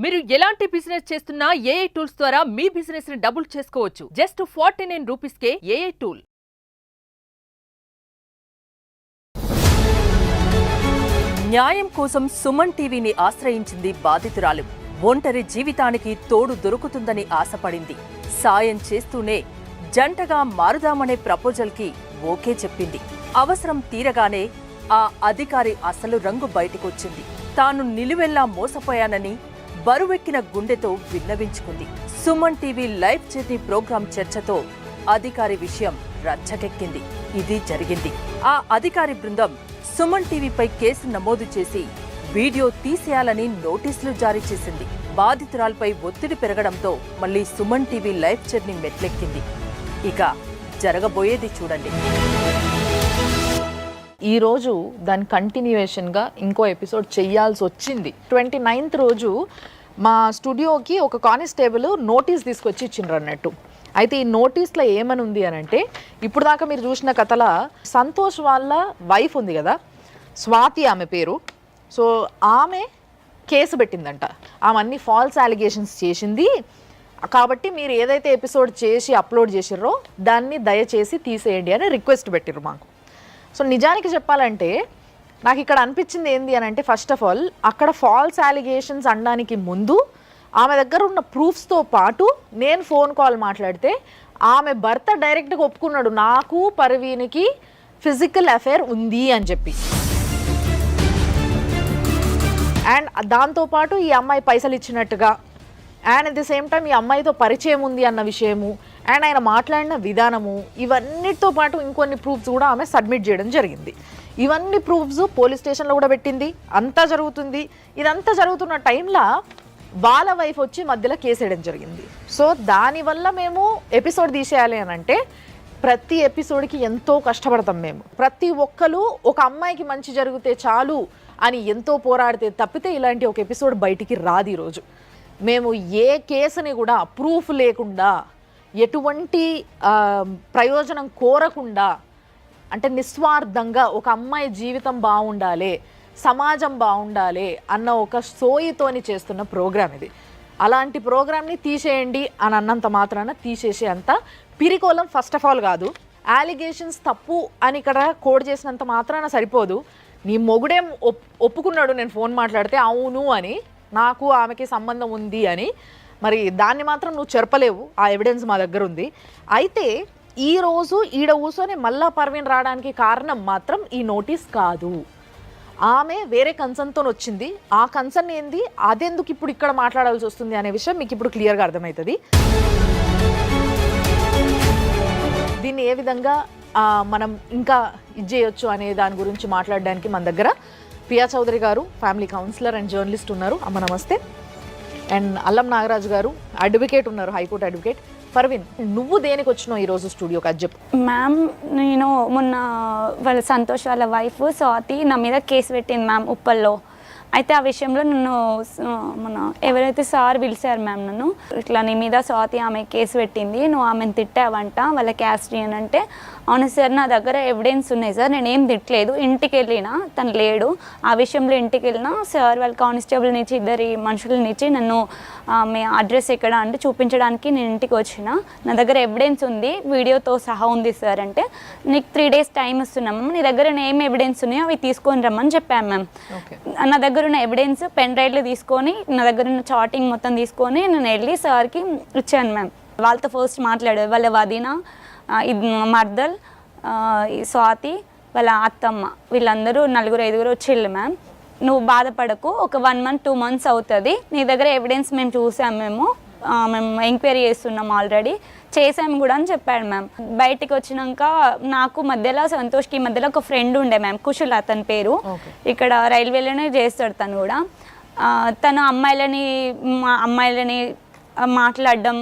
మీరు ఎలాంటి బిజినెస్ చేస్తున్నా ఏఐ టూల్స్ ద్వారా మీ బిజినెస్ ని డబుల్ చేసుకోవచ్చు. జస్ట్ 49 రూపీస్కే ఏఐ టూల్. న్యాయం కోసం సుమన్ టీవీని ఆశ్రయించింది బాధితురాలు. ఒంటరి జీవితానికి తోడు దొరుకుతుందని ఆశపడింది. సాయం చేస్తూనే జంటగా మారుదామనే ప్రపోజల్కి ఓకే చెప్పింది. అవసరం తీరగానే ఆ అధికారి అసలు రంగు బయటకొచ్చింది. తాను నిలువెల్లా మోసపోయానని బరువెక్కిన గుండెతో విన్నవించుకుంది. Suman TV live journey program చర్చతో అధికారి విషయం రచ్చకెక్కింది. ఇది జరిగింది. ఆ అధికారి బృందం సుమన్ టీవీపై కేసు నమోదు చేసి వీడియో తీసేయాలని నోటీసులు జారీ చేసింది. బాధితురాలపై ఒత్తిడి పెరగడంతో మళ్లీ సుమన్ టీవీ లైవ్ జర్నీ మెట్లెక్కింది. ఇక జరగబోయేది చూడండి. ఈరోజు దాని కంటిన్యూయేషన్గా ఇంకో ఎపిసోడ్ చేయాల్సి వచ్చింది. 29th రోజు మా స్టూడియోకి ఒక కానిస్టేబుల్ నోటీస్ తీసుకొచ్చి ఇచ్చిండ్రు అన్నట్టు. అయితే ఈ నోటీస్లో ఏమని ఉంది అని అంటే, ఇప్పుడు దాకా మీరు చూసిన కథల సంతోష్ వాళ్ళ వైఫ్ ఉంది కదా, స్వాతి ఆమె పేరు. సో ఆమె కేసు పెట్టిందంట. ఆమె అన్ని ఫాల్స్ అలిగేషన్స్ చేసింది కాబట్టి మీరు ఏదైతే ఎపిసోడ్ చేసి అప్లోడ్ చేసిర్రో దాన్ని దయచేసి తీసేయండి అని రిక్వెస్ట్ పెట్టిర్రు మాకు. సో నిజానికి చెప్పాలంటే నాకు ఇక్కడ అనిపించింది ఏంది అని అంటే, ఫస్ట్ ఆఫ్ ఆల్ అక్కడ ఫాల్స్ అలిగేషన్స్ అనడానికి ముందు ఆమె దగ్గర ఉన్న ప్రూఫ్స్తో పాటు నేను ఫోన్ కాల్ మాట్లాడితే ఆమె భర్త డైరెక్ట్గా ఒప్పుకున్నాడు నాకు పర్వీన్కి ఫిజికల్ అఫేర్ ఉంది అని చెప్పి. అండ్ దాంతోపాటు ఈ అమ్మాయి పైసలు ఇచ్చినట్టుగా, and at the same time ఈ అమ్మాయితో పరిచయం ఉంది అన్న విషయము, అండ్ ఆయన మాట్లాడిన విధానము, ఇవన్నిటితో పాటు ఇంకొన్ని ప్రూఫ్స్ కూడా ఆమె సబ్మిట్ చేయడం జరిగింది. ఇవన్నీ ప్రూఫ్స్ పోలీస్ స్టేషన్లో కూడా పెట్టింది. అంతా జరుగుతుంది. ఇదంతా జరుగుతున్న టైంలో వాళ్ళ వైఫ్ వచ్చి మధ్యలో కేసు వేయడం జరిగింది. సో దానివల్ల మేము ఎపిసోడ్ తీసేయాలి అని అంటే ప్రతి ఎపిసోడ్కి ఎంతో కష్టపడతాం మేము. ప్రతి ఒక్కరు ఒక అమ్మాయికి మంచి జరిగితే చాలు అని ఎంతో పోరాడితే తప్పితే ఇలాంటి ఒక ఎపిసోడ్ బయటికి రాదు. ఈరోజు మేము ఏ కేసుని కూడా ప్రూఫ్ లేకుండా, ఎటువంటి ప్రయోజనం కోరకుండా, అంటే నిస్వార్థంగా ఒక అమ్మాయి జీవితం బాగుండాలి, సమాజం బాగుండాలి అన్న ఒక సోయితోని చేస్తున్న ప్రోగ్రామ్ ఇది. అలాంటి ప్రోగ్రామ్ని తీసేయండి అని అన్నంత మాత్రాన తీసేసే అంత పిరికోలం ఫస్ట్ ఆఫ్ ఆల్ కాదు. అలిగేషన్స్ తప్పు అని ఇక్కడ కోడ్ చేసినంత మాత్రాన సరిపోదు. నీ మొగుడేం ఒప్పుకున్నాడు నేను ఫోన్ మాట్లాడితే అవును అని, నాకు ఆమెకి సంబంధం ఉంది అని, మరి దాన్ని మాత్రం నువ్వు చెరపలేవు. ఆ ఎవిడెన్స్ మా దగ్గర ఉంది. అయితే ఈరోజు ఈడ కూర్చొని మళ్ళా పర్వీన్ రావడానికి కారణం మాత్రం ఈ నోటీస్ కాదు. ఆమె వేరే కన్సర్న్తో వచ్చింది. ఆ కన్సర్న్ ఏంది, అదెందుకు ఇప్పుడు ఇక్కడ మాట్లాడాల్సి వస్తుంది అనే విషయం మీకు ఇప్పుడు క్లియర్గా అర్థమవుతుంది. దీన్ని ఏ విధంగా మనం ఇంకా ఇది చేయొచ్చు అనే దాని గురించి మాట్లాడడానికి మన దగ్గర ప్రియా చౌదరి గారు, ఫ్యామిలీ కౌన్సిలర్ అండ్ జర్నలిస్ట్ ఉన్నారు. అమ్మ నమస్తే. అండ్ అల్లం నాగరాజు గారు, అడ్వకేట్ ఉన్నారు, హైకోర్టు అడ్వకేట్. పర్వీన్, నువ్వు దేనికి వచ్చినావు ఈరోజు స్టూడియోకి అది చెప్పు. మ్యామ్, నేను మొన్న వాళ్ళ సంతోష్ వాళ్ళ వైఫ్ స్వాతి నా మీద కేసు పెట్టింది మ్యామ్ ఉప్పల్లో. అయితే ఆ విషయంలో నన్ను మన ఎవరైతే సార్ పిలిచారు మ్యామ్, నన్ను ఇట్లా నీ మీద స్వాతి ఆమె కేసు పెట్టింది, నువ్వు ఆమెను తిట్టావంట, వాళ్ళ క్యాస్ట్రియన్ అంటే, అవును సార్ నా దగ్గర ఎవిడెన్స్ ఉన్నాయి సార్, నేనేం తిట్టలేదు. ఇంటికి వెళ్ళినా తను లేడు. ఆ విషయంలో ఇంటికి వెళ్ళినా సార్ వాళ్ళ కానిస్టేబుల్ నుంచి ఇద్దరి మనుషులనిచ్చి నన్ను మీ అడ్రస్ ఎక్కడ అంటే చూపించడానికి నేను ఇంటికి వచ్చిన. నా దగ్గర ఎవిడెన్స్ ఉంది, వీడియోతో సహా ఉంది సార్ అంటే, నీకు 3 days టైం ఇస్తున్నాము, నీ దగ్గర ఏం ఎవిడెన్స్ ఉన్నాయో అవి తీసుకొని రమ్మని చెప్పాను మ్యామ్. నా దగ్గర ఉన్న ఎవిడెన్స్ పెన్ డ్రైవ్లు తీసుకొని, నా దగ్గర ఉన్న చాటింగ్ మొత్తం తీసుకొని నేను వెళ్ళి సార్కి ఇచ్చాను మ్యామ్. వాళ్ళతో ఫస్ట్ మాట్లాడారు. వాళ్ళ వదిన, మర్దల్, స్వాతి, వాళ్ళ అత్తమ్మ, వీళ్ళందరూ 4-5 వచ్చిళ్ళు మ్యామ్. నువ్వు బాధపడకు, ఒక 1 month 2 months అవుతుంది, నీ దగ్గర ఎవిడెన్స్ మేము చూసాము, మేము ఎంక్వైరీ చేస్తున్నాం, ఆల్రెడీ చేసాము కూడా అని చెప్పాడు మ్యామ్. బయటికి వచ్చినాక నాకు మధ్యలో సంతోష్కి మధ్యలో ఒక ఫ్రెండ్ ఉండే మ్యామ్, కుషుల్ అతని పేరు, ఇక్కడ రైల్వేలోనే చేస్తాడు తను కూడా. తను అమ్మాయిలని మాట్లాడడం,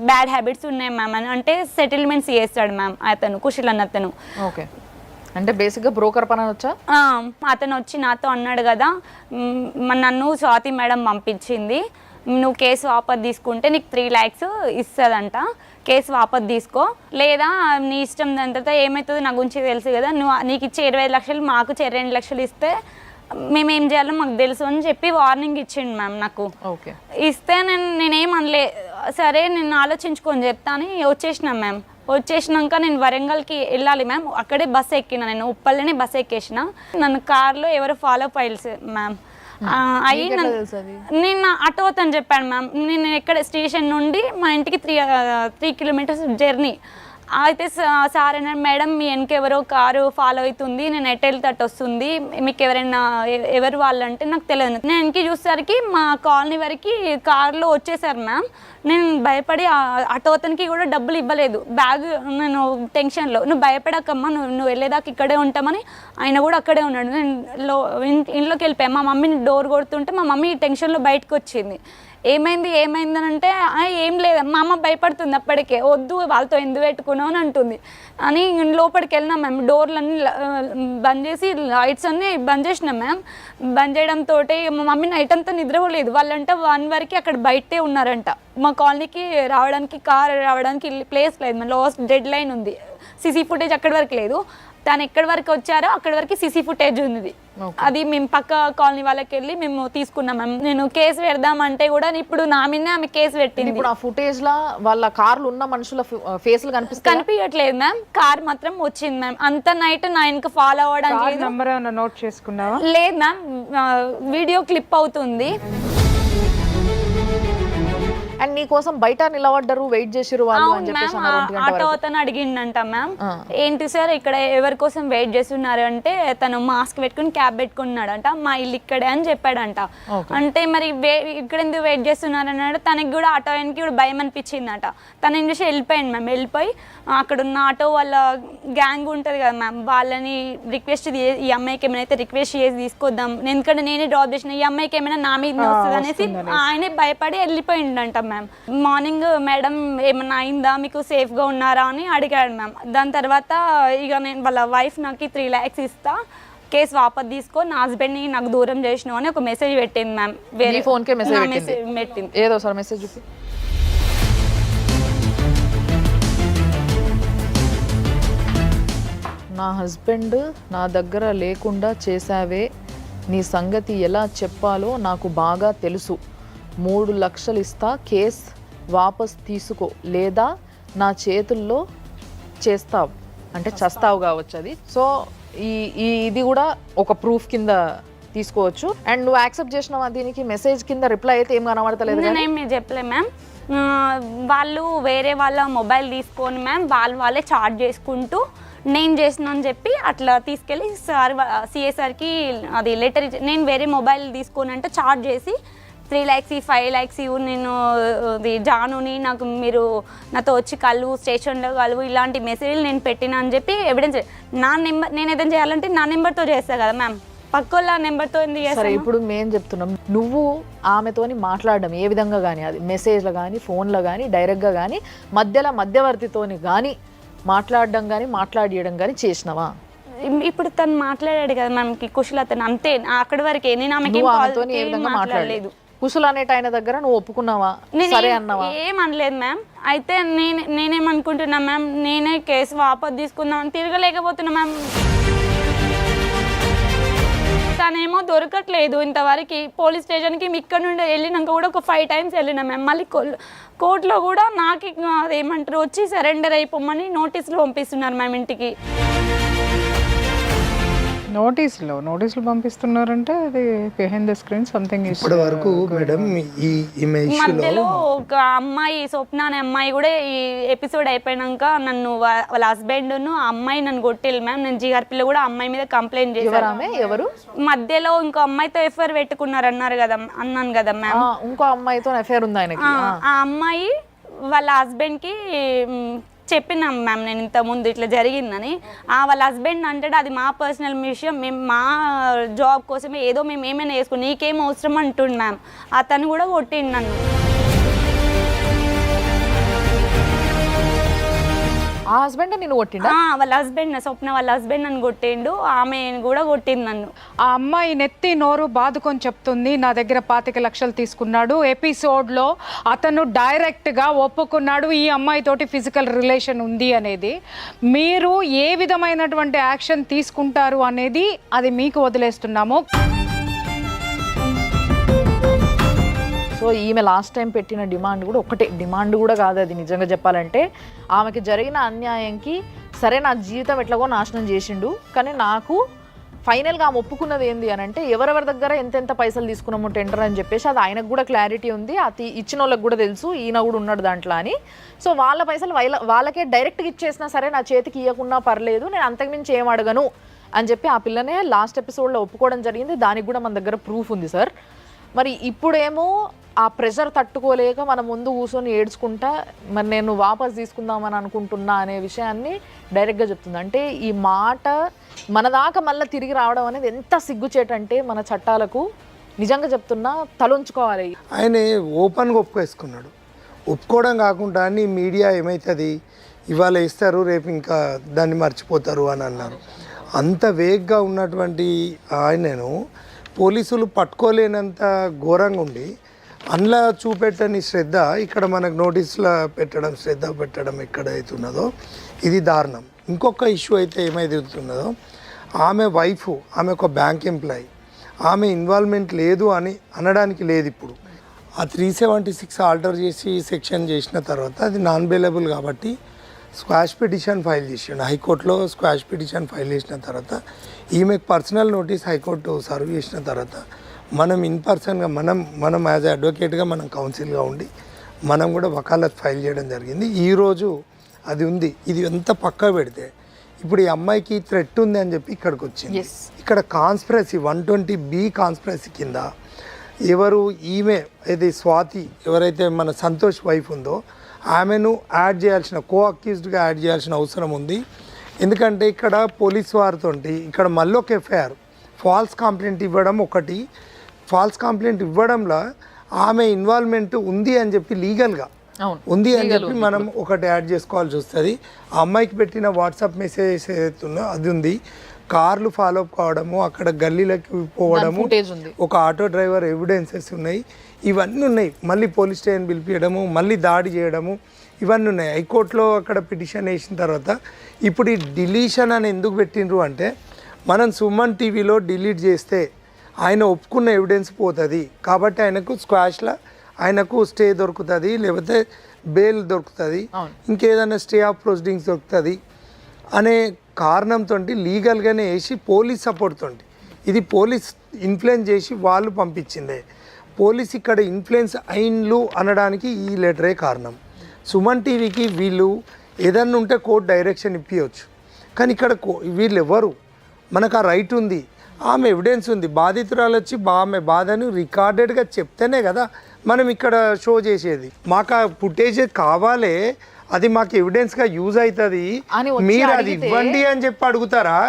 బ్యాడ్ హ్యాబిట్స్ ఉన్నాయి మ్యామ్ అని, అంటే సెటిల్మెంట్స్ చేస్తాడు మ్యామ్ అతను, కుషుల్ అన్న అతను. ఓకే, అంటే బేసిక్గా బ్రోకర్ పని వచ్చా. అతను వచ్చి నాతో అన్నాడు కదా, నన్ను స్వాతి మేడం పంపించింది, నువ్వు కేసు వాపస్ తీసుకుంటే నీకు 3 lakhs ఇస్తుందంట, కేసు వాపస్ తీసుకో, లేదా నీ ఇష్టం. దాని తర్వాత ఏమవుతుందో నా గురించి తెలుసు కదా, నీకు ఇచ్చే 20 లక్షలు మాకు 2 లక్షలు ఇస్తే మేమేం చేయాలో మాకు తెలుసు అని చెప్పి వార్నింగ్ ఇచ్చిండు మ్యామ్ నాకు. ఓకే. ఇస్తే నేనేం అనలే, సరే నేను ఆలోచించుకొని చెప్తా అని వచ్చేసిన మ్యామ్. వచ్చేసినాక నేను వరంగల్కి వెళ్ళాలి మ్యామ్, అక్కడే బస్ ఎక్కిన, నేను ఉప్పల్లోనే బస్ ఎక్కేసిన. నన్ను కార్లో ఎవరు ఫాలో అప్ అయ్యారు మ్యామ్. అయ్యి నేను ఆటో అని చెప్పాను మ్యామ్. నేను ఎక్కడ స్టేషన్ నుండి మా ఇంటికి 3 కిలోమీటర్స్ జర్నీ అయితే సార్ అన్నాడు, మేడం మీ వెనకెవరో కారు ఫాలో అవుతుంది, నేను ఎటు వెళ్తే వస్తుంది, మీకు ఎవరైనా ఎవరు వాళ్ళు అంటే నాకు తెలియదు. నేను వెనక్కి చూసేసరికి మా కాలనీ వరకు కార్లో వచ్చేసారు మ్యామ్. నేను భయపడి ఆటో అతనికి కూడా డబ్బులు ఇవ్వలేదు. బ్యాగ్ నేను టెన్షన్లో, నువ్వు భయపడకమ్మా, నువ్వు వెళ్ళేదాకా ఇక్కడే ఉంటామని ఆయన కూడా అక్కడే ఉన్నాడు. నేను ఇంట్లోకి వెళ్ళిపోయాను. మా మమ్మీని డోర్ కొడుతుంటే మా మమ్మీ టెన్షన్లో బయటకు వచ్చింది. ఏమైంది అని అంటే ఏం లేదు, మా అమ్మ భయపడుతుంది అప్పటికే, వద్దు వాళ్ళతో ఎందుకు పెట్టుకున్నావు అని అంటుంది అని. లోపలికి వెళ్ళినాం మ్యామ్, డోర్లన్నీ బంద్ చేసి లైట్స్ అన్నీ బంద్ చేసినాం మ్యామ్. బంద్ చేయడంతో మా మమ్మీ నైట్ అంతా నిద్రపోలేదు. వాళ్ళంట 1 వరకు అక్కడ బయటే ఉన్నారంట. మా కాలనీకి రావడానికి, కార్ రావడానికి ప్లేస్ లేదు, లాస్ట్ డెడ్ లైన్ ఉంది. సీసీ ఫుటేజ్ అక్కడి వరకు లేదు. తను ఎక్కడి వరకు వచ్చారో అక్కడి వరకు సీసీ ఫుటేజ్ ఉంది. అది మేము పక్క కాలనీ వాళ్ళకి వెళ్ళి మేము తీసుకున్నాం మ్యామ్. నేను కేసు పెడదామంటే కూడా ఇప్పుడు నా మీద ఆమె కేసు పెట్టింది. ఇప్పుడు ఆ ఫుటేజ్ లా వాళ్ళ కార్లు ఉన్న మనుషుల ఫేస్లు కనిపించట్లేదు మ్యామ్. కార్ మాత్రం వచ్చింది మ్యామ్. అంత నైట్ నా వెనక ఫాలో అవ్వడానికి నంబర్ ఏమైనా నోట్ చేసుకున్నావా? లేదు మ్యామ్, వీడియో క్లిప్ అవుతుంది. అండ్ నీ కోసం బయట నిలబడ్డారు, వెయిట్ చేసిరు వాళ్ళు అని చెప్పేసి ఆటో అతను అడిగిండంట మ్యామ్, ఏంటి సార్ ఇక్కడ ఎవరి కోసం వెయిట్ చేస్తున్నారు అంటే తను మాస్క్ పెట్టుకుని క్యాబ్ పెట్టుకున్నాడంట, మా ఇల్లు ఇక్కడే అని చెప్పాడంట. అంటే మరి ఇక్కడ ఎందుకు వెయిట్ చేస్తున్నారు అన్నాడు. తనకి కూడా ఆటో ఆయనకి కూడా భయం అనిపించిందట. తను ఏం చేసి వెళ్ళిపోయాడు మ్యామ్. వెళ్ళిపోయి అక్కడ ఉన్న ఆటో వాళ్ళ గ్యాంగ్ ఉంటుంది కదా మ్యామ్, వాళ్ళని రిక్వెస్ట్, ఈ అమ్మాయికి ఏమైనా రిక్వెస్ట్ చేసి తీసుకొద్దాం, ఎందుకంటే నేనే డ్రాప్ చేసిన, ఈ అమ్మాయికి ఏమైనా నా మీద వస్తుంది అనేసి ఆయనే భయపడి వెళ్ళిపోయిండంట మ్యామ్. మార్నింగ్ మేడం ఏమన్నా అయిందా, మీకు సేఫ్గా ఉన్నారా అని అడిగాడు మ్యామ్. దాని తర్వాత ఇక నేను వాళ్ళ వైఫ్ నాకు 3 lakhs ఇస్తా, కేసు వాపస్ తీసుకో, నా హస్బెండ్ని నాకు దూరం చేసినావు అని ఒక మెసేజ్ పెట్టింది మ్యామ్. వేరే ఫోన్కే మెసేజ్ పెట్టింది. ఏదో సార్ మెసేజ్ చూపి. నా హస్బెండ్ నా దగ్గర లేకుండా చేశావే, నీ సంగతి ఎలా చెప్పాలో నాకు బాగా తెలుసు, 3 లక్షలు ఇస్తా, కేస్ వాపస్ తీసుకో, లేదా నా చేతుల్లో చేస్తావు అంటే చస్తావు కావచ్చు అది. సో ఇది కూడా ఒక ప్రూఫ్ కింద తీసుకోవచ్చు. అండ్ నువ్వు యాక్సెప్ట్ చేసినావా దీనికి? మెసేజ్ కింద రిప్లై అయితే ఏం కనబడతలేదు. నేనేమి చెప్పలే మ్యామ్. వాళ్ళు వేరే వాళ్ళ మొబైల్ తీసుకొని మ్యామ్ వాళ్ళే చార్జ్ చేసుకుంటూ నేను చేసిన అని చెప్పి అట్లా తీసుకెళ్ళి సిఏ సార్కి అది లెటర్ ఇచ్చి, నేను వేరే మొబైల్ తీసుకొని అంటే చార్జ్ చేసి 3 lakhs 5 lakhs నేను జానుని నాకు మీరు నాతో వచ్చి కలువు, స్టేషన్లో కలువు, ఇలాంటి మెసేజ్లు నేను పెట్టినా అని చెప్పి ఎవిడెన్స్. నా నెంబర్ నేను ఏదైనా చేయాలంటే నా నెంబర్తో చేస్తా కదా మ్యామ్, పక్కోళ్ళ నెంబర్తో ఎందుకు చేస్తా? ఇప్పుడు మేము చెప్తున్నాం, నువ్వు ఆమెతోని మాట్లాడడం ఏ విధంగా కానీ, అది మెసేజ్లో కానీ, ఫోన్లో కానీ, డైరెక్ట్గా కానీ, మధ్యవర్తితోని కానీ మాట్లాడడం కానీ, మాట్లాడియడం కానీ చేసినావా? ఇప్పుడు తను మాట్లాడాడు కదా మ్యామ్కి, కుశలతను అంతే, అక్కడి వరకే. నేను ఆమెకి మాట్లాడలేదు. కుశల అనేట ఆయన దగ్గర నువ్వు ఒప్పుకున్నావా? సరే అన్నావా? ఏమనలేదు మ్యామ్. అయితే నేనేమనుకుంటున్నా మ్యామ్, నేనే కేసు వాపస్ తీసుకుందామని తిరగలేకపోతున్నా మ్యామ్. తనేమో దొరకట్లేదు ఇంతవరకు. పోలీస్ స్టేషన్కి ఇక్కడ నుండి వెళ్ళినాక కూడా ఒక 5 times వెళ్ళినా మ్యామ్. మళ్ళీ కోర్టులో కూడా నాకు అదేమంటారు వచ్చి సరెండర్ అయిపోమని నోటీసులు పంపిస్తున్నారు మ్యామ్ ఇంటికి. నోటీసులు పంపిస్తున్నారంటే అది బిహైండ్ ద స్క్రీన్ సంథింగ్. ఇప్పటి వరకు మేడం ఈ మధ్యలో ఒక అమ్మాయి, స్వప్న అనే అమ్మాయి కూడా ఈ ఎపిసోడ్ అయిపోయినాక నన్ను వాళ్ళ హస్బెండ్ అమ్మాయి నన్ను కొట్టిల్లు మ్యామ్. నేను జీఆర్పీలో కూడా అమ్మాయి మీద కంప్లైంట్ చేశాను. ఎవరు? మధ్యలో ఇంకో అమ్మాయితో ఎఫ్ఐఆర్ పెట్టుకున్నారు అన్నాను కదా మ్యామ్. ఇంకో అమ్మాయితో ఎఫ్ఐఆర్ ఉంది ఆయనకి. ఆ అమ్మాయి వాళ్ళ హస్బెండ్కి చెప్పినాం మ్యామ్, నేను ఇంతకుముందు ఇట్లా జరిగిందని. వాళ్ళ హస్బెండ్ అంటాడు అది మా పర్సనల్ విషయం, మేము మా జాబ్ కోసమే ఏదో మేము ఏమైనా వేసుకుని నీకేం అవసరం అంటుండు మ్యామ్. అతను కూడా కొట్టిండు నన్ను. ఆ హస్బెండ్ నిన్ను కొట్టిండా? వాళ్ళ హస్బెండ్, స్వప్న వాళ్ళ హస్బెండ్ నన్ను కొట్టిండు, ఆమె కూడా కొట్టింది నన్ను. ఆ అమ్మాయి నెత్తి నోరు బాదుకొని చెప్తుంది నా దగ్గర 25 లక్షలు తీసుకున్నాడు. ఎపిసోడ్లో అతను డైరెక్ట్గా ఒప్పుకున్నాడు ఈ అమ్మాయితోటి ఫిజికల్ రిలేషన్ ఉంది అనేది. మీరు ఏ విధమైనటువంటి యాక్షన్ తీసుకుంటారు అనేది అది మీకు వదిలేస్తున్నాము. సో ఈమె లాస్ట్ టైం పెట్టిన డిమాండ్ కూడా ఒకటే, డిమాండ్ కూడా కాదు అది నిజంగా చెప్పాలంటే. ఆమెకి జరిగిన అన్యాయంకి సరే నా జీవితం ఎట్లాగో నాశనం చేసిండు, కానీ నాకు ఫైనల్గా ఆమె ఒప్పుకున్నది ఏంది అని అంటే ఎవరెవరి దగ్గర ఎంతెంత పైసలు తీసుకున్నాము టెండర్ అని చెప్పేసి అది ఆయనకు కూడా క్లారిటీ ఉంది, అది ఇచ్చిన వాళ్ళకి కూడా తెలుసు, ఈయన కూడా ఉన్నాడు దాంట్లో అని. సో వాళ్ళ పైసలు వాళ్ళకే డైరెక్ట్గా ఇచ్చేసినా సరే నా చేతికి ఇవ్వకున్నా పర్లేదు, నేను అంతకుమించి ఏం అడగను అని చెప్పి ఆ పిల్లనే లాస్ట్ ఎపిసోడ్లో ఒప్పుకోవడం జరిగింది. దానికి కూడా మన దగ్గర ప్రూఫ్ ఉంది సార్. మరి ఇప్పుడేమో ఆ ప్రెషర్ తట్టుకోలేక మన ముందు కూర్చొని ఏడ్చుకుంటా మరి నేను వాపస్ తీసుకుందామని అనుకుంటున్నా అనే విషయాన్ని డైరెక్ట్గా చెప్తుంది. అంటే ఈ మాట మన దాకా మళ్ళీ తిరిగి రావడం అనేది ఎంత సిగ్గుచేటంటే మన చట్టాలకు నిజంగా చెప్తున్నా తలుంచుకోవాలి. ఆయన ఓపెన్గా ఒప్పుకేసుకున్నాడు. ఒప్పుకోవడం కాకుండా అని మీడియా ఏమవుతుంది ఇవాళ ఇస్తారు రేపు ఇంకా దాన్ని మర్చిపోతారు అని అన్నారు. అంత వేగ్గా ఉన్నటువంటి ఆయనను పోలీసులు పట్టుకోలేనంత ఘోరంగా ఉండి అందులో చూపెట్టని శ్రద్ధ ఇక్కడ మనకు నోటీసులో పెట్టడం, శ్రద్ధ పెట్టడం ఎక్కడైతున్నదో ఇది దారుణం. ఇంకొక ఇష్యూ అయితే ఏమైతున్నదో ఆమె వైఫ్, ఆమె ఒక బ్యాంక్ ఎంప్లాయీ, ఆమె ఇన్వాల్వ్మెంట్ లేదు అని అనడానికి లేదు. ఇప్పుడు ఆ 376 ఆల్టర్ చేసి సెక్షన్ చేసిన తర్వాత అది నాన్ బెయిలబుల్ కాబట్టి స్క్వాష్ పిటిషన్ ఫైల్ చేసాడు హైకోర్టులో. స్క్వాష్ పిటిషన్ ఫైల్ చేసిన తర్వాత ఈమెకు పర్సనల్ నోటీస్ హైకోర్టు సర్వ్ చేసిన తర్వాత మనం ఇన్ పర్సన్గా మనం యాజ్ అడ్వకేట్గా మనం కౌన్సిల్గా ఉండి మనం కూడా వకాలత్ ఫైల్ చేయడం జరిగింది. ఈరోజు అది ఉంది. ఇది ఎంత పక్కా పెడితే ఇప్పుడు ఈ అమ్మాయికి థ్రెట్ ఉంది అని చెప్పి ఇక్కడికి వచ్చింది. ఇక్కడ కాన్స్పిరసీ 120B కాన్స్పిరసీ కింద ఎవరు ఈమె ఇది స్వాతి ఎవరైతే మన సంతోష్ వైఫ్ ఉందో ఆమెను యాడ్ చేయాల్సిన అక్యూజ్డ్గా యాడ్ చేయాల్సిన అవసరం ఉంది. ఎందుకంటే ఇక్కడ పోలీస్ వారితో ఇక్కడ మళ్ళీ ఒక ఎఫ్ఐఆర్ ఫాల్స్ కంప్లైంట్ ఇవ్వడం ఒకటి, ఫాల్స్ కంప్లైంట్ ఇవ్వడంలో ఆమె ఇన్వాల్వ్మెంట్ ఉంది అని చెప్పి లీగల్గా ఉంది అని చెప్పి మనం ఒకటి యాడ్ చేసుకోవాల్సి వస్తుంది. ఆ అమ్మాయికి పెట్టిన వాట్సాప్ మెసేజెస్ ఏదైతుందో అది ఉంది. కార్లు ఫాలో అప్ కావడము, అక్కడ గల్లీలకి పోవడము, ఒక ఆటో డ్రైవర్ ఎవిడెన్సెస్ ఉన్నాయి, ఇవన్నీ ఉన్నాయి. మళ్ళీ పోలీస్ స్టేషన్ పిలిపించడము, మళ్ళీ దాడి చేయడము, ఇవన్నీ ఉన్నాయి. హైకోర్టులో అక్కడ పిటిషన్ వేసిన తర్వాత ఇప్పుడు ఈ డిలీషన్ అని ఎందుకు పెట్టిండ్రు అంటే మనం సుమన్ టీవీలో డిలీట్ చేస్తే ఆయన ఒప్పుకున్న ఎవిడెన్స్ పోతుంది కాబట్టి ఆయనకు స్క్వాష్లో ఆయనకు స్టే దొరుకుతుంది, లేకపోతే బెయిల్ దొరుకుతుంది, ఇంకేదైనా స్టే ఆఫ్ ప్రొసీడింగ్స్ దొరుకుతుంది అనే కారణంతో లీగల్గానే వేసి పోలీస్ సపోర్ట్ తోటి ఇది పోలీస్ ఇన్ఫ్లుయెన్స్ చేసి వాళ్ళు పంపించిందే. పోలీస్ ఇక్కడ ఇన్ఫ్లుయెన్స్ అయిన్లు అనడానికి ఈ లెటరే కారణం. సుమన్ టీవీకి వీళ్ళు ఏదన్నా ఉంటే కోర్టు డైరెక్షన్ ఇప్పించవచ్చు, కానీ ఇక్కడ వీళ్ళు ఎవరు, మనకు ఆ రైట్ ఉంది, ఆమె ఎవిడెన్స్ ఉంది, బాధితురాలు వచ్చి ఆమె బాధను రికార్డెడ్గా చెప్తేనే కదా మనం ఇక్కడ షో చేసేది. మాకు ఆ ఫుటేజ్ కావాలి, అది మాకు ఎవిడెన్స్గా యూజ్ అవుతుంది, మీరు అది ఇవ్వండి అని చెప్పి అడుగుతారా?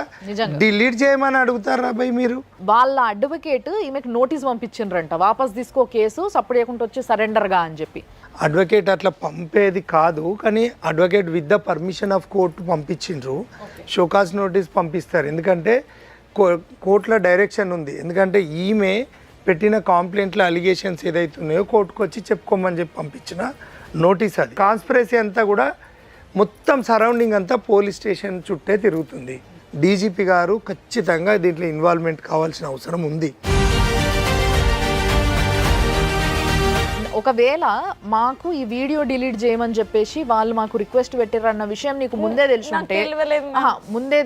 డిలీట్ చేయమని అడుగుతారా భయ్? మీరు వాళ్ళ అడ్వకేట్ ఈమెకు నోటీస్ పంపించిండ్రంట, వాపస్ తీసుకో కేసు, సప్పుడు చేయకుండా వచ్చి సరెండర్గా అని చెప్పి. అడ్వకేట్ అట్లా పంపేది కాదు, కానీ advocate with the permission of court పంపించిండ్రు. షోకాస్ నోటీస్ పంపిస్తారు, ఎందుకంటే కోర్టులో డైరెక్షన్ ఉంది. ఎందుకంటే ఈమె పెట్టిన కాంప్లైంట్లో అలిగేషన్స్ ఏదైతే ఉన్నాయో కోర్టుకు వచ్చి చెప్పుకోమని చెప్పి పంపించిన నోటీస్. అది కాన్స్పిరసీ అంతా కూడా మొత్తం సరౌండింగ్ అంతా పోలీస్ స్టేషన్ చుట్టే తిరుగుతుంది. డీజీపీ గారు ఖచ్చితంగా దీంట్లో ఇన్వాల్వ్మెంట్ కావాల్సిన అవసరం ఉంది. ఒకవేళ మాకు ఈ వీడియో డిలీట్ చేయమని చెప్పేసి వాళ్ళు మాకు రిక్వెస్ట్ పెట్టారన్న విషయం నీకు ముందే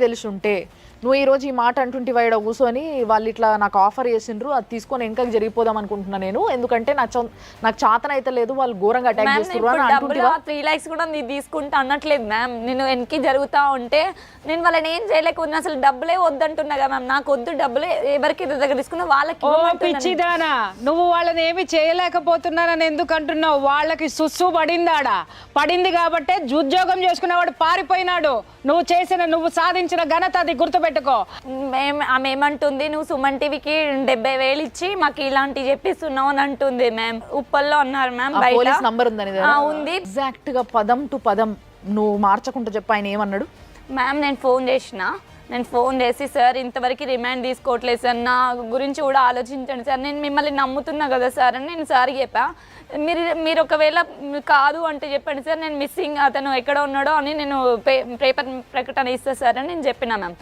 తెలుసుంటే నువ్వు ఈరోజు ఈ మాట అంటుంటే వాడు కూర్చొని వాళ్ళు ఇట్లా నాకు ఆఫర్ చేసిండ్రు, అది తీసుకొని వెనకకి జరిగిపోదాం అనుకుంటున్నా నేను, ఎందుకంటే నాకు చాతన అయితే లేదు, వాళ్ళు ఘోరంగా అటాక్ చేస్తున్నారు. 3 lakhs కూడా నీ తీసుకుంటా అనట్లేదు మ్యామ్. నేను వెనక్కి జరుగుతా ఉంటే నేను వాళ్ళని ఏం చేయలేకపోతున్నా, అసలు డబ్బులే వద్దంటున్నా కదా మ్యామ్. నాకు వద్దు డబ్బులే, ఎవరికి దగ్గర తీసుకున్నా వాళ్ళకి. పిచ్చిదానా, నువ్వు వాళ్ళని ఏమి చేయలేకపోతున్నానని ఎందుకు అంటున్నావు? వాళ్ళకి సుస్సు పడింది కాబట్టే ఉద్యోగం చేసుకునేవాడు పారిపోయినాడు. నువ్వు సాధించిన ఘనత అది గుర్తుపెట్టుకో. ఆమె ఏమంటుంది, నువ్వు సుమన్ టీవీకి 70,000 ఇచ్చి మాకు ఇలాంటి చెప్పిస్తున్నావు అని అంటుంది మ్యామ్. ఉప్పల్లో అన్నారు మ్యామ్, పోలీస్ నంబర్ ఉంది. ఎగ్జాక్ట్ గా పదం టు పదం నువ్వు మార్చకుండా చెప్పు. ఆయన ఏమన్నాడు? మ్యామ్ నేను ఫోన్ చేసి సార్ ఇంతవరకు రిమాండ్ తీసుకోవట్లేదు సార్, నా గురించి కూడా ఆలోచించండి సార్, నేను మిమ్మల్ని నమ్ముతున్నా కదా సార్ అని నేను సార్ చెప్పా. మీరు ఒకవేళ కాదు అంటే చెప్పండి సార్, నేను మిస్సింగ్, అతను ఎక్కడ ఉన్నాడో అని నేను పేపర్ ప్రకటన ఇస్తా సార్ అని నేను చెప్పినా మ్యామ్.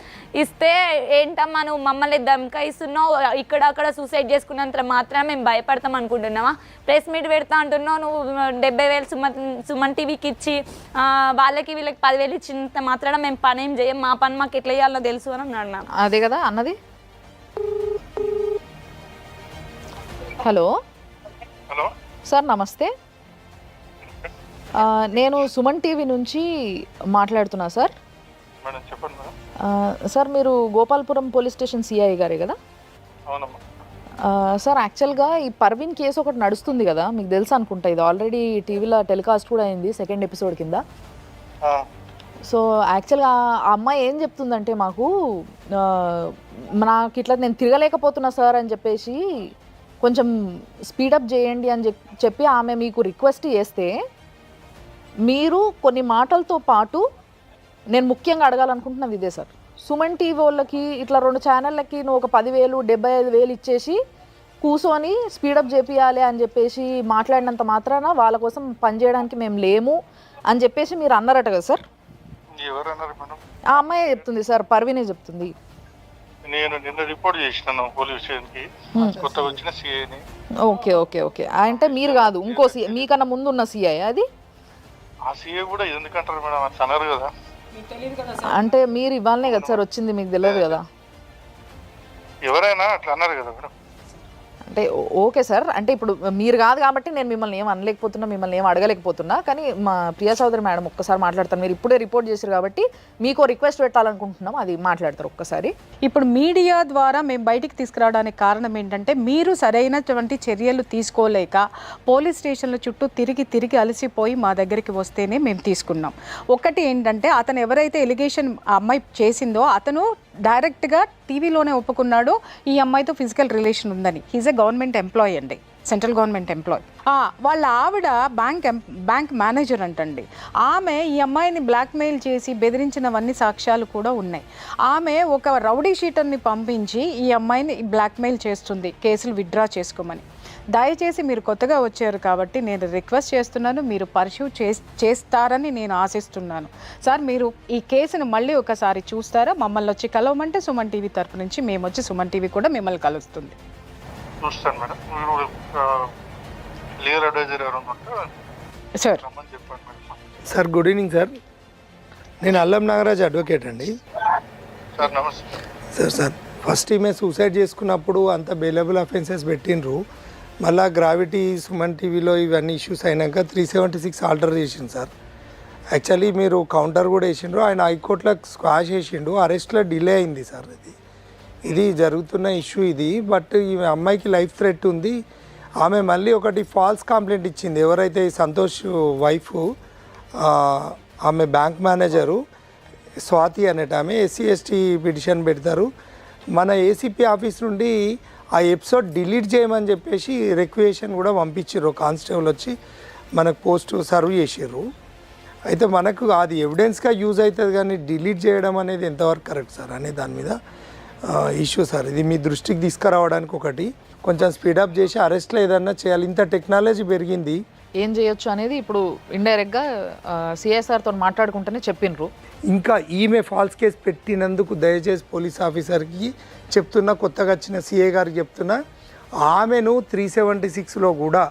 ఇస్తే ఏంటమ్మా నువ్వు మమ్మల్ని ధమకాయిస్తున్నావు, ఇక్కడ అక్కడ సూసైడ్ చేసుకున్నంత మాత్రం మేము భయపడతాం అనుకుంటున్నావా? ప్రెస్ మీట్ పెడతా అంటున్నావు, నువ్వు 70,000 సుమన్ టీవీకి ఇచ్చి వాళ్ళకి వీళ్ళకి 10,000 ఇచ్చినంత మాత్రాన మేము పని ఏం చేయం, మా పని మాకు ఎట్లా చేయాలో తెలుసు అని అన్నాడు మ్యామ్. అదే కదా అన్నది. హలో హలో సార్ నమస్తే, నేను సుమన్ టీవీ నుంచి మాట్లాడుతున్నా సార్. మేడం చెప్పండి మేడం. సార్ మీరు గోపాల్పురం పోలీస్ స్టేషన్ సిఐ గారే కదా? అవునమ్మా. సార్ యాక్చువల్గా ఈ పర్వీన్ కేసు ఒకటి నడుస్తుంది కదా, మీకు తెలుసు అనుకుంటా, ఇది ఆల్రెడీ టీవీలో టెలికాస్ట్ కూడా అయింది 2nd ఎపిసోడ్ కింద. సో యాక్చువల్గా ఆ అమ్మాయి ఏం చెప్తుందంటే మాకు నాకు ఇట్లా నేను తిరగలేకపోతున్నా సార్ అని చెప్పేసి కొంచెం స్పీడప్ చేయండి అని చెప్పి ఆమె మీకు రిక్వెస్ట్ చేస్తే మీరు కొన్ని మాటలతో పాటు నేను ముఖ్యంగా అడగాలనుకుంటున్నది ఇదే సార్. సుమన్ టీవీ వాళ్ళకి ఇట్లా 2 ఛానళ్ళకి నువ్వు ఒక 10,000 75,000 ఇచ్చేసి కూర్చొని స్పీడప్ చేపియాలి అని చెప్పేసి మాట్లాడినంత మాత్రాన వాళ్ళ కోసం పనిచేయడానికి మేము లేము అని చెప్పేసి మీరు అన్నారట కదా సార్? ఎవరన్నారు మేడం? ఆ అమ్మాయి చెప్తుంది సార్, పర్వీనే చెప్తుంది. నేను నిన్న రిపోర్ట్ చేసినాను పోలీస్ స్టేషన్కి, కొత్తగా వచ్చిన సిఐని. ఓకే ఓకే ఓకే, అంటే మీరు కాదు ఇంకో సిఐ, మీకన్నా ముందు ఉన్న సిఐ అది? ఆ సిఐ కూడా ఎందుకంటారు మేడం, అది అన్నారు కదా. అంటే మీరు ఇవ్వాలనే కదా సార్ వచ్చింది, మీకు తెలియదు కదా? ఎవరైనా అట్లా అన్నారు కదా మేడం. అంటే ఓకే సార్, అంటే ఇప్పుడు మీరు కాదు కాబట్టి నేను మిమ్మల్ని ఏం అనలేకపోతున్నా, మిమ్మల్ని ఏం అడగలేకపోతున్నా, కానీ మా ప్రియా చౌదరి మేడం ఒక్కసారి మాట్లాడతారు. మీరు ఇప్పుడే రిపోర్ట్ చేశారు కాబట్టి మీకు రిక్వెస్ట్ పెట్టాలనుకుంటున్నాం, అది మాట్లాడతారు ఒక్కసారి. ఇప్పుడు మీడియా ద్వారా మేము బయటికి తీసుకురావడానికి కారణం ఏంటంటే మీరు సరైనటువంటి చర్యలు తీసుకోలేక పోలీస్ స్టేషన్ల చుట్టూ తిరిగి అలసిపోయి మా దగ్గరికి వస్తేనే మేము తీసుకున్నాం. ఒకటి ఏంటంటే అతను ఎవరైతే ఎలిగేషన్ ఆ అమ్మాయి చేసిందో అతను డైరెక్ట్గా టీవీలోనే ఒప్పుకున్నాడు ఈ అమ్మాయితో ఫిజికల్ రిలేషన్ ఉందని. హీజ్ ఎ గవర్నమెంట్ ఎంప్లాయీ అండి, సెంట్రల్ గవర్నమెంట్ ఎంప్లాయీ. వాళ్ళ ఆవిడ బ్యాంక్ మేనేజర్ అంటండి. ఆమె ఈ అమ్మాయిని బ్లాక్మెయిల్ చేసి బెదిరించినవన్నీ సాక్ష్యాలు కూడా ఉన్నాయి. ఆమె ఒక రౌడీ షీటర్ని పంపించి ఈ అమ్మాయిని బ్లాక్మెయిల్ చేస్తుంది కేసులు విత్డ్రా చేసుకోమని. దయచేసి మీరు కొత్తగా వచ్చారు కాబట్టి నేను రిక్వెస్ట్ చేస్తున్నాను, మీరు పర్స్యూ చేస్తారని నేను ఆశిస్తున్నాను. సార్ మీరు ఈ కేసును మళ్ళీ ఒకసారి చూస్తారా? మమ్మల్ని వచ్చి కలవమంటే సుమన్ టీవీ తరపు నుంచి మేము వచ్చి సుమన్ టీవీ కూడా మిమ్మల్ని కలుస్తుంది. చూస్తాను మేడం. మీరు లీగల్ అడ్వైజర్ ఎవరు ఉంటే సార్ చెప్పండి madam. Sir good evening sir, నేను అల్లం నాగరాజ్ అడ్వకేట్ అండి. సార్ నమస్తే సార్ ఫస్ట్ ఈమె సూసైడ్ చేసుకున్నప్పుడు అంత బెయిలబుల్ అఫెన్సెస్ పెట్టిండ్రు, మళ్ళీ గ్రావిటీ సుమన్ టీవీలో ఇవన్నీ ఇష్యూస్ అయినాక 376 ఆర్డర్ చేసిండు సార్. యాక్చువల్లీ మీరు కౌంటర్ కూడా వేసిండ్రు, ఆయన హైకోర్టులో స్క్వాష్ చేసిండు, అరెస్ట్లో డిలే అయింది సార్. ఇది జరుగుతున్న ఇష్యూ ఇది. బట్ ఈ అమ్మాయికి లైఫ్ థ్రెట్ ఉంది. ఆమె మళ్ళీ ఒకటి ఫాల్స్ కంప్లైంట్ ఇచ్చింది. ఎవరైతే ఈ సంతోష్ వైఫ్, ఆమె బ్యాంక్ మేనేజరు స్వాతి అనేట ఆమె SC/ST పిటిషన్ పెడతారు. మన ఏసీపీ ఆఫీస్ నుండి ఆ ఎపిసోడ్ డిలీట్ చేయమని చెప్పేసి రిక్వెషన్ కూడా పంపించారు. కానిస్టేబుల్ వచ్చి మనకు పోస్ట్ సర్వ్ చేసారు. అయితే మనకు అది ఎవిడెన్స్గా యూజ్ అవుతుంది, కానీ డిలీట్ చేయడం అనేది ఎంతవరకు కరెక్ట్ సార్ అనే దాని మీద ఇష్యూ సార్. ఇది మీ దృష్టికి తీసుకురావడానికి ఒకటి కొంచెం స్పీడప్ చేసి అరెస్ట్లో ఏదన్నా చేయాలి. ఇంత టెక్నాలజీ పెరిగింది, ఏం చేయొచ్చు అనేది ఇప్పుడు ఇండైరెక్ట్గా సిఎస్ఆర్తో మాట్లాడుకుంటూనే చెప్పినరు. ఇంకా ఈమె ఫాల్స్ కేసు పెట్టినందుకు దయచేసి పోలీస్ ఆఫీసర్కి చెప్తున్నా, కొత్తగా వచ్చిన సిఏ గారికి చెప్తున్నా, ఆమెను 376లో కూడా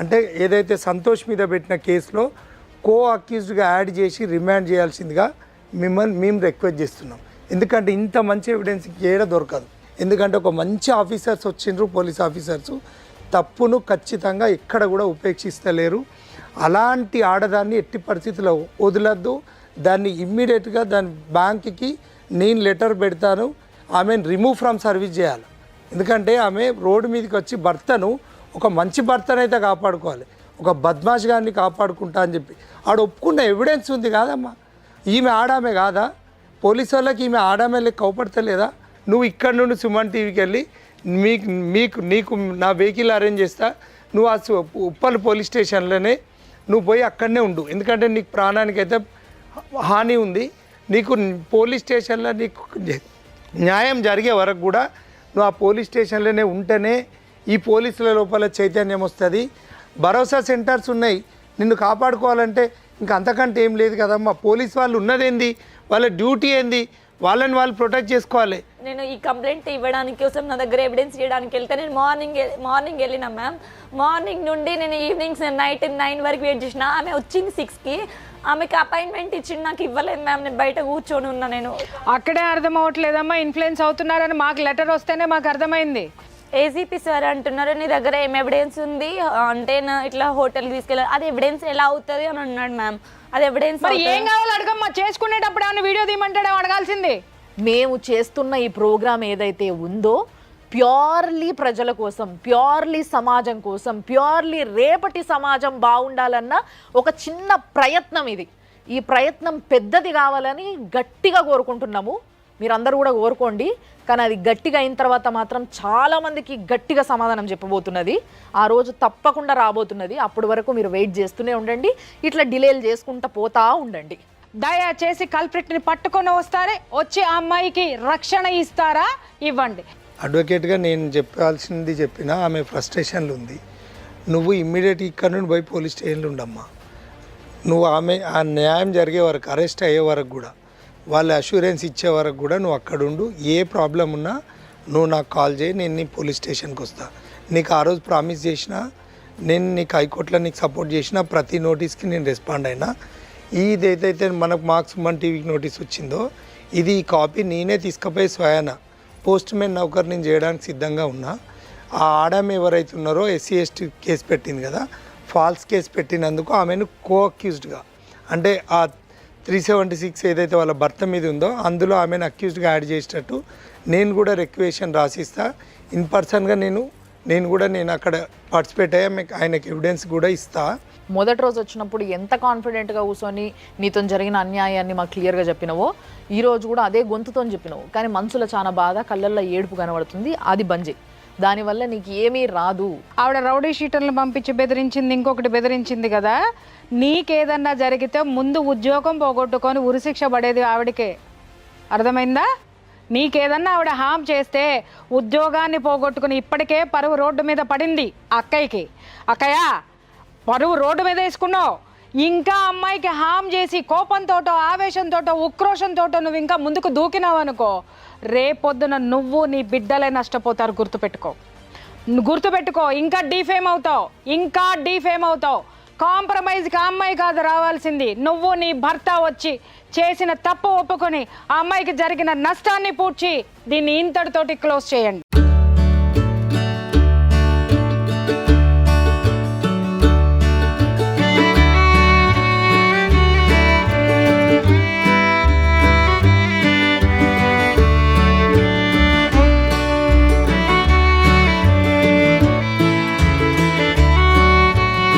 అంటే ఏదైతే సంతోష్ మీద పెట్టిన కేసులో కో అక్యూజ్డ్గా యాడ్ చేసి రిమాండ్ చేయాల్సిందిగా మేము రిక్వెస్ట్ చేస్తున్నాం. ఎందుకంటే ఇంత మంచి ఎవిడెన్స్ ఏడ దొరకదు. ఎందుకంటే ఒక మంచి ఆఫీసర్స్ వచ్చిండ్రు, పోలీస్ ఆఫీసర్సు తప్పును ఖచ్చితంగా ఎక్కడ కూడా ఉపేక్షిస్తలేరు. అలాంటి ఆడదాన్ని ఎట్టి పరిస్థితుల్లో వదలద్దు. దాన్ని ఇమ్మీడియట్గా దాని బ్యాంక్కి నేను లెటర్ పెడతాను, ఆమెను రిమూవ్ ఫ్రమ్ సర్వీస్ చేయాలి. ఎందుకంటే ఆమె రోడ్డు మీదకి వచ్చి భర్తను, ఒక మంచి భర్తనైతే కాపాడుకోవాలి, ఒక బద్మాష్ గారిని కాపాడుకుంటా అని చెప్పి ఆడ ఒప్పుకున్న ఎవిడెన్స్ ఉంది కాదమ్మా. ఈమె ఆడామే కాదా? పోలీసు వాళ్ళకి ఈమె ఆడామే లెక్క కౌపడతలేదా? నువ్వు ఇక్కడ నుండి సుమన్ టీవీకి వెళ్ళి నీకు నా వెహికల్ అరేంజ్ చేస్తా, నువ్వు ఆ ఉప్పల్ పోలీస్ స్టేషన్లోనే నువ్వు పోయి అక్కడనే ఉండు. ఎందుకంటే నీకు ప్రాణానికైతే హాని ఉంది. నీకు పోలీస్ స్టేషన్లో నీకు న్యాయం జరిగే వరకు కూడా నువ్వు ఆ పోలీస్ స్టేషన్లోనే ఉంటేనే ఈ పోలీసుల లోపల చైతన్యం వస్తుంది. భరోసా సెంటర్స్ ఉన్నాయి. నిన్ను కాపాడుకోవాలంటే ఇంకా అంతకంటే ఏం లేదు కదమ్మా. పోలీస్ వాళ్ళు ఉన్నదేంది, వాళ్ళ డ్యూటీ ఏంది, వాళ్ళని వాళ్ళు ప్రొటెక్ట్ చేసుకోవాలి. నేను ఈ కంప్లైంట్ ఇవ్వడానికి కోసం నా దగ్గర ఎవిడెన్స్ చేయడానికి వెళ్తే నేను మార్నింగ్ వెళ్ళినా మ్యామ్. మార్నింగ్ నుండి నేను ఈవినింగ్ నైట్ 9 వరకు వెయిట్ చేసిన. ఆమె వచ్చింది 6కి. ఆమెకి అపాయింట్మెంట్ ఇచ్చింది, నాకు ఇవ్వలేదు మ్యామ్. నేను బయట కూర్చొని ఉన్నా. నేను అక్కడే అర్థం అవ్వట్లేదమ్మా, ఇన్ఫ్లుయెన్స్ అవుతున్నారని మాకు లెటర్ వస్తేనే మాకు అర్థమైంది. ఏసీపీ సార్ అంటున్నారు నీ దగ్గర ఏం ఎవిడెన్స్ ఉంది అంటే నా ఇట్లా హోటల్ తీసుకెళ్ళాలి. అది ఎవిడెన్స్ ఎలా అవుతుంది అని అన్నాడు మ్యామ్. అది ఎవిడెన్స్ మరి ఏం కావాలో అడగమ్మా, చేసుకునేటప్పుడు ఏమైనా వీడియో తీయమంటాడే అడగాల్సింది. మేము చేస్తున్న ఈ ప్రోగ్రామ్ ఏదైతే ఉందో ప్యూర్లీ ప్రజల కోసం, ప్యూర్లీ సమాజం కోసం, ప్యూర్లీ రేపటి సమాజం బాగుండాలన్న ఒక చిన్న ప్రయత్నం ఇది. ఈ ప్రయత్నం పెద్దది కావాలని గట్టిగా కోరుకుంటున్నాము. మీరందరూ కూడా కోరుకోండి. కానీ అది గట్టిగా అయిన తర్వాత మాత్రం చాలామందికి గట్టిగా సమాధానం చెప్పబోతున్నది. ఆ రోజు తప్పకుండా రాబోతున్నది. అప్పటి వరకు మీరు వెయిట్ చేస్తూనే ఉండండి. ఇట్లా డిలేలు చేసుకుంటూ పోతా ఉండండి. దయచేసి కల్ప్రిట్ని పట్టుకొని వస్తారే, వచ్చి ఆ అమ్మాయికి రక్షణ ఇస్తారా? ఇవ్వండి. అడ్వకేట్గా నేను చెప్పాల్సింది చెప్పినా ఆమె ఫ్రస్ట్రేషన్లు ఉంది. నువ్వు ఇమ్మీడియట్ ఇక్కడ నుండి పోయి పోలీస్ స్టేషన్లో ఉండమ్మా. నువ్వు ఆమె ఆ న్యాయం జరిగే వరకు, అరెస్ట్ అయ్యే వరకు కూడా, వాళ్ళ అష్యూరెన్స్ ఇచ్చే వరకు కూడా నువ్వు అక్కడ ఉండు. ఏ ప్రాబ్లం ఉన్నా నువ్వు నాకు కాల్ చేయి, నేను నీ పోలీస్ స్టేషన్కి వస్తా. నీకు ఆ రోజు ప్రామిస్ చేసిన, నేను నీకు హైకోర్టులో నీకు సపోర్ట్ చేసిన ప్రతి నోటీస్కి నేను రెస్పాండ్ అయినా. ఇది ఏదైతే మనకు మార్క్స్ సుమన్ టీవీకి నోటీస్ వచ్చిందో ఇది ఈ కాపీ నేనే తీసుకుపోయి స్వయాన పోస్ట్ మ్యాన్ నౌకర్ నేను చేయడానికి సిద్ధంగా ఉన్నా. ఆ ఆడమ్ ఎవరైతే ఉన్నారో SC/ST కేసు పెట్టింది కదా, ఫాల్స్ కేసు పెట్టినందుకు ఆమెను అక్యూజ్డ్గా, అంటే ఆ 376 ఏదైతే వాళ్ళ భర్త మీద ఉందో అందులో ఆమెను అక్యూజ్డ్గా యాడ్ చేసేటట్టు నేను కూడా రిక్వెషన్ రాసిస్తా. ఇన్ పర్సన్గా నేను కూడా అక్కడ పార్టిసిపేట్ అయ్యా, ఆయనకు ఎవిడెన్స్ కూడా ఇస్తా. మొదటి రోజు వచ్చినప్పుడు ఎంత కాన్ఫిడెంట్గా కూర్చొని నీతో జరిగిన అన్యాయాన్ని మాకు క్లియర్గా చెప్పినవో, ఈరోజు కూడా అదే గొంతుతో చెప్పినవు. కానీ మనసులో చాలా బాధ, కళ్ళల్లో ఏడుపు కనబడుతుంది. అది బంజే. దానివల్ల నీకు ఏమీ రాదు. ఆవిడ రౌడీ షీటర్లను పంపించి బెదిరించింది, ఇంకొకటి బెదిరించింది కదా. నీకేదన్నా జరిగితే ముందు ఉద్యోగం పోగొట్టుకొని ఉరిశిక్ష పడేది ఆవిడకే. అర్థమైందా? నీకేదన్నా ఆవిడ హామ్ చేస్తే ఉద్యోగాన్ని పోగొట్టుకుని ఇప్పటికే పరువు రోడ్డు మీద పడింది అక్కయ్యకి. అక్కయ్య పరువు రోడ్డు మీద వేసుకున్నావు, ఇంకా అమ్మాయికి హామ్ చేసి కోపంతోటో ఆవేశంతోటో ఉక్రోషంతోటో నువ్వు ఇంకా ముందుకు దూకినావు అనుకో, రేపొద్దున నువ్వు నీ బిడ్డలే నష్టపోతారు. గుర్తుపెట్టుకో. ఇంకా డీఫేమ్ అవుతావు. కాంప్రమైజ్కి ఆ అమ్మాయి కాదు రావాల్సింది, నువ్వు నీ భర్త వచ్చి చేసిన తప్పు ఒప్పుకొని ఆ అమ్మాయికి జరిగిన నష్టాన్ని పూడ్చి దీన్ని ఇంతటితోటి క్లోజ్ చేయండి.